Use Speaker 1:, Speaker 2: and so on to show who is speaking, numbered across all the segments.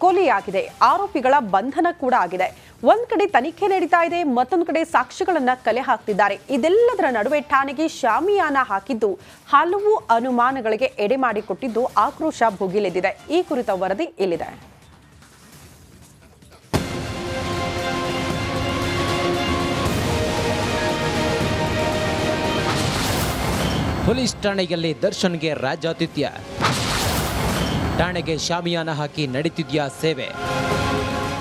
Speaker 1: ಕೊಲೆಯಾಗಿದೆ. ಆರೋಪಿಗಳ ಬಂಧನ ಕೂಡ ಆಗಿದೆ. ಒಂದ್ ಕಡೆ ತನಿಖೆ ನಡೀತಾ ಇದೆ, ಮತ್ತೊಂದು ಕಡೆ ಸಾಕ್ಷ್ಯಗಳನ್ನ ಕಲೆ ಹಾಕ್ತಿದ್ದಾರೆ. ಇದೆಲ್ಲದರ ನಡುವೆ ಠಾಣೆಗೆ ಶಾಮಿಯಾನ ಹಾಕಿದ್ದು ಹಲವು ಅನುಮಾನಗಳಿಗೆ ಎಡೆ ಮಾಡಿಕೊಟ್ಟಿದ್ದು ಆಕ್ರೋಶ ಭುಗಿಲೆದ್ದಿದೆ. ಈ ಕುರಿತ ವರದಿ ಇಲ್ಲಿದೆ.
Speaker 2: ಪೊಲೀಸ್ ಠಾಣೆಯಲ್ಲಿ ದರ್ಶನ್ಗೆ ರಾಜಾತಿಥ್ಯ. ಠಾಣೆಗೆ ಶಾಮಿಯಾನ ಹಾಕಿ ನಡೀತಿದ್ಯಾ ಸೇವೆ.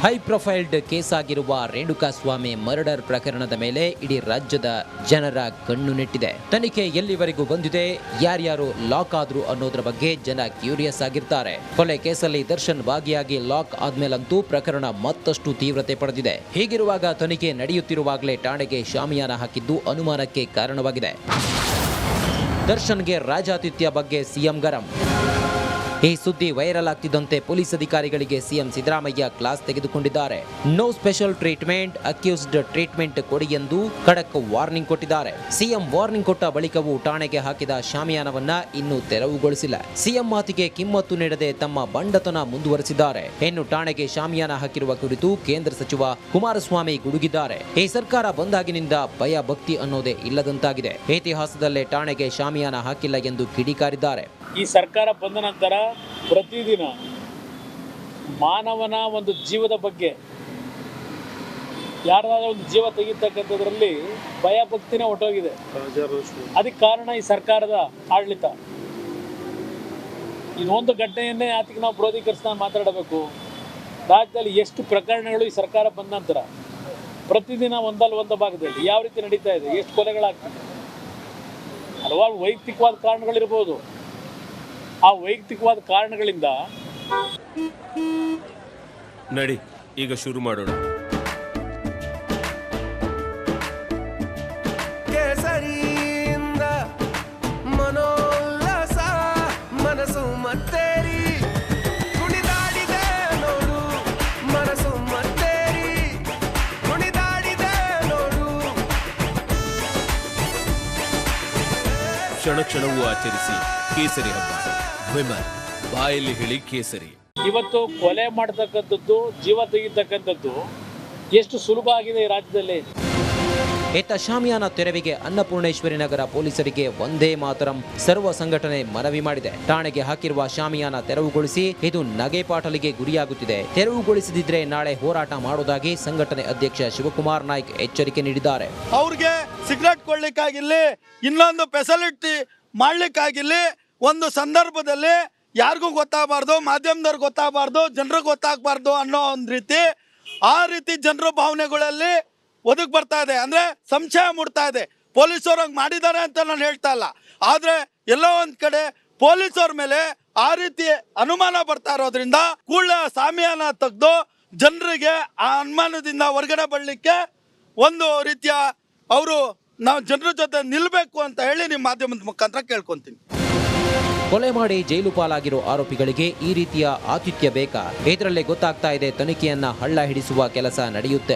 Speaker 2: ಹೈ ಪ್ರೊಫೈಲ್ಡ್ ಕೇಸ್ ಆಗಿರುವ ರೇಣುಕಾಸ್ವಾಮಿ ಮರ್ಡರ್ ಪ್ರಕರಣದ ಮೇಲೆ ಇಡೀ ರಾಜ್ಯದ ಜನರ ಕಣ್ಣು ನೆಟ್ಟಿದೆ. ತನಿಖೆ ಎಲ್ಲಿವರೆಗೂ ಬಂದಿದೆ, ಯಾರ್ಯಾರು ಲಾಕ್ ಆದ್ರು ಅನ್ನೋದ್ರ ಬಗ್ಗೆ ಜನ ಕ್ಯೂರಿಯಸ್ ಆಗಿರ್ತಾರೆ. ಕೊಲೆ ಕೇಸಲ್ಲಿ ದರ್ಶನ್ ಭಾಗಿಯಾಗಿ ಲಾಕ್ ಆದ್ಮೇಲಂತೂ ಪ್ರಕರಣ ಮತ್ತಷ್ಟು ತೀವ್ರತೆ ಪಡೆದಿದೆ. ಹೀಗಿರುವಾಗ ತನಿಖೆ ನಡೆಯುತ್ತಿರುವಾಗಲೇ ಠಾಣೆಗೆ ಶಾಮಿಯಾನ ಹಾಕಿದ್ದು ಅನುಮಾನಕ್ಕೆ ಕಾರಣವಾಗಿದೆ. ದರ್ಶನ್ಗೆ ರಾಜಾತಿಥ್ಯ ಬಗ್ಗೆ ಸಿಎಂ ಗರಂ. ಈ ಸುದ್ದಿ ವೈರಲ್ ಆಗ್ತಿದ್ದಂತೆ ಪೊಲೀಸ್ ಅಧಿಕಾರಿಗಳಿಗೆ ಸಿಎಂ ಸಿದ್ದರಾಮಯ್ಯ ಕ್ಲಾಸ್ ತೆಗೆದುಕೊಂಡಿದ್ದಾರೆ. No special treatment, accused treatment ಕೊಡಿ ಎಂದು ಖಡಕ್ ವಾರ್ನಿಂಗ್ ಕೊಟ್ಟಿದ್ದಾರೆ. ಸಿಎಂ ವಾರ್ನಿಂಗ್ ಕೊಟ್ಟ ಬಳಿಕವೂ ಠಾಣೆಗೆ ಹಾಕಿದ ಶಾಮಿಯಾನವನ್ನ ಇನ್ನೂ ತೆರವುಗೊಳಿಸಿಲ್ಲ. ಸಿಎಂ ಮಾತಿಗೆ ಕಿಮ್ಮತ್ತು ನೀಡದೆ ತಮ್ಮ ಬಂಡತನ ಮುಂದುವರೆಸಿದ್ದಾರೆ. ಇನ್ನು ಠಾಣೆಗೆ ಶಾಮಿಯಾನ ಹಾಕಿರುವ ಕುರಿತು ಕೇಂದ್ರ ಸಚಿವ ಕುಮಾರಸ್ವಾಮಿ ಗುಡುಗಿದ್ದಾರೆ. ಈ ಸರ್ಕಾರ ಬಂದಾಗಿನಿಂದ ಭಯ ಭಕ್ತಿ ಅನ್ನೋದೇ ಇಲ್ಲದಂತಾಗಿದೆ. ಇತಿಹಾಸದಲ್ಲೇ ಠಾಣೆಗೆ ಶಾಮಿಯಾನ ಹಾಕಿಲ್ಲ ಎಂದು ಕಿಡಿಕಾರಿದ್ದಾರೆ.
Speaker 3: ಈ ಸರ್ಕಾರ ಬಂದ ನಂತರ ಪ್ರತಿದಿನ ಮಾನವನ ಒಂದು ಜೀವದ ಬಗ್ಗೆ, ಯಾರಾದ್ರೂ ಒಂದು ಜೀವ ತೆಗಿತಕ್ಕಂಥದ್ರಲ್ಲಿ ಭಯ ಭಕ್ತಿನೇ ಹೊಟ್ಟೋಗಿದೆ. ಅದಕ್ಕೆ ಕಾರಣ ಈ ಸರ್ಕಾರದ ಆಡಳಿತ. ಇನ್ನೊಂದು ಘಟನೆಯನ್ನೇ ಆತಿಗೆ ನಾವು ಕ್ರೋಧೀಕರಿಸ್ತಾ ಮಾತಾಡಬೇಕು. ರಾಜ್ಯದಲ್ಲಿ ಎಷ್ಟು ಪ್ರಕರಣಗಳು ಈ ಸರ್ಕಾರ ಬಂದ ನಂತರ ಪ್ರತಿದಿನ ಒಂದಲ್ಲ ಒಂದು ಭಾಗದಲ್ಲಿ ಯಾವ ರೀತಿ ನಡೀತಾ ಇದೆ, ಎಷ್ಟು ಕೊಲೆಗಳಾಗ್ತದೆ. ಹಲವಾರು ವೈಯಕ್ತಿಕವಾದ ಕಾರಣಗಳಿರ್ಬೋದು. ಆ ವೈಯಕ್ತಿಕವಾದ ಕಾರಣಗಳಿಂದ
Speaker 4: ನಡಿ ಈಗ ಶುರು ಮಾಡೋಣ.
Speaker 5: ಕೇಸರಿಯಿಂದ ಮನೋಲ್ಲಾಸ ಮನಸ್ಸು ಮತ್ತೇರಿ ಕುಣಿದಾಡಿದೆ ನೋಡು, ಮನಸ್ಸು ಮತ್ತೇರಿ ಕುಣಿದಾಡಿದೆ ನೋಡು.
Speaker 4: ಕ್ಷಣ ಕ್ಷಣವೂ ಆಚರಿಸಿ ಕೇಸರಿ ಹಬ್ಬ. ವಿಮಲ್ ಬಾಯಲ್ಲಿ ಹೇಳಿ ಕೇಸರಿ.
Speaker 3: ಇವತ್ತು ಕೊಲೆ ಮಾಡ್ತಕ್ಕಂಥದ್ದು, ಜೀವ ತೆಗಿತಕ್ಕಂಥದ್ದು ಎಷ್ಟು ಸುಲಭ ಆಗಿದೆ ಈ ರಾಜ್ಯದಲ್ಲಿ.
Speaker 2: ಇತ್ತ ಶಾಮಿಯಾನ ತೆರವಿಗೆ ಅನ್ನಪೂರ್ಣೇಶ್ವರಿ ನಗರ ಪೊಲೀಸರಿಗೆ ಒಂದೇ ಮಾತರಂ ಸರ್ವ ಸಂಘಟನೆ ಮನವಿ ಮಾಡಿದೆ. ಠಾಣೆಗೆ ಹಾಕಿರುವ ಶಾಮಿಯಾನ ತೆರವುಗೊಳಿಸಿ, ಇದು ನಗೆಪಾಟಲಿಗೆ ಗುರಿಯಾಗುತ್ತಿದೆ. ತೆರವುಗೊಳಿಸದಿದ್ರೆ ನಾಳೆ ಹೋರಾಟ ಮಾಡುವುದಾಗಿ ಸಂಘಟನೆ ಅಧ್ಯಕ್ಷ ಶಿವಕುಮಾರ್ ನಾಯ್ಕ್ ಎಚ್ಚರಿಕೆ ನೀಡಿದ್ದಾರೆ.
Speaker 6: ಅವ್ರಿಗೆ ಸಿಗರೆಟ್ ಕೊಡ್ಲಿಕ್ಕಾಗಿರ್ಲಿ, ಇನ್ನೊಂದು ಫೆಸಿಲಿಟಿ ಮಾಡ್ಲಿಕ್ಕಾಗಿರ್ಲಿ, ಒಂದು ಸಂದರ್ಭದಲ್ಲಿ ಯಾರಿಗೂ ಗೊತ್ತಾಗಬಾರ್ದು, ಮಾಧ್ಯಮದವ್ರಿಗೆ ಗೊತ್ತಾಗಬಾರ್ದು, ಜನರಿಗೆ ಗೊತ್ತಾಗಬಾರ್ದು ಅನ್ನೋ ಒಂದು ರೀತಿ, ಆ ರೀತಿ ಜನರ ಭಾವನೆಗಳಲ್ಲಿ ಒದಗಿ ಬರ್ತಾ ಇದೆ. ಅಂದರೆ ಸಂಶಯ ಮೂಡ್ತಾ ಇದೆ. ಪೊಲೀಸರು ಹಂಗೆ ಮಾಡಿದ್ದಾರೆ ಅಂತ ನಾನು ಹೇಳ್ತಾ ಇಲ್ಲ, ಆದರೆ ಎಲ್ಲೋ ಒಂದು ಕಡೆ ಪೊಲೀಸವ್ರ ಮೇಲೆ ಆ ರೀತಿ ಅನುಮಾನ ಬರ್ತಾ ಇರೋದ್ರಿಂದ ಕೂಡಲೇ ಶಾಮಿಯಾನ ತೆಗೆದು ಜನರಿಗೆ ಆ ಅನುಮಾನದಿಂದ ಹೊರಗಡೆ ಬರಲಿಕ್ಕೆ ಒಂದು ರೀತಿಯ ಅವರು ನಾವು ಜನರ ಜೊತೆ ನಿಲ್ಲಬೇಕು ಅಂತ ಹೇಳಿ ನಿಮ್ಮ ಮಾಧ್ಯಮದ ಮುಖಾಂತರ ಕೇಳ್ಕೊಂತೀನಿ.
Speaker 2: ಕೊಲೆ ಮಾಡಿ ಜೈಲು ಪಾಲಾಗಿರೋ ಆರೋಪಿಗಳಿಗೆ ಈ ರೀತಿಯ ಆತಿಥ್ಯ ಬೇಕಾ? ಇದರಲ್ಲೇ ಗೊತ್ತಾಗ್ತಾ ಇದೆ ತನಿಖೆಯನ್ನ ಹಳ್ಳ ಹಿಡಿಸುವ ಕೆಲಸ ನಡೆಯುತ್ತೆ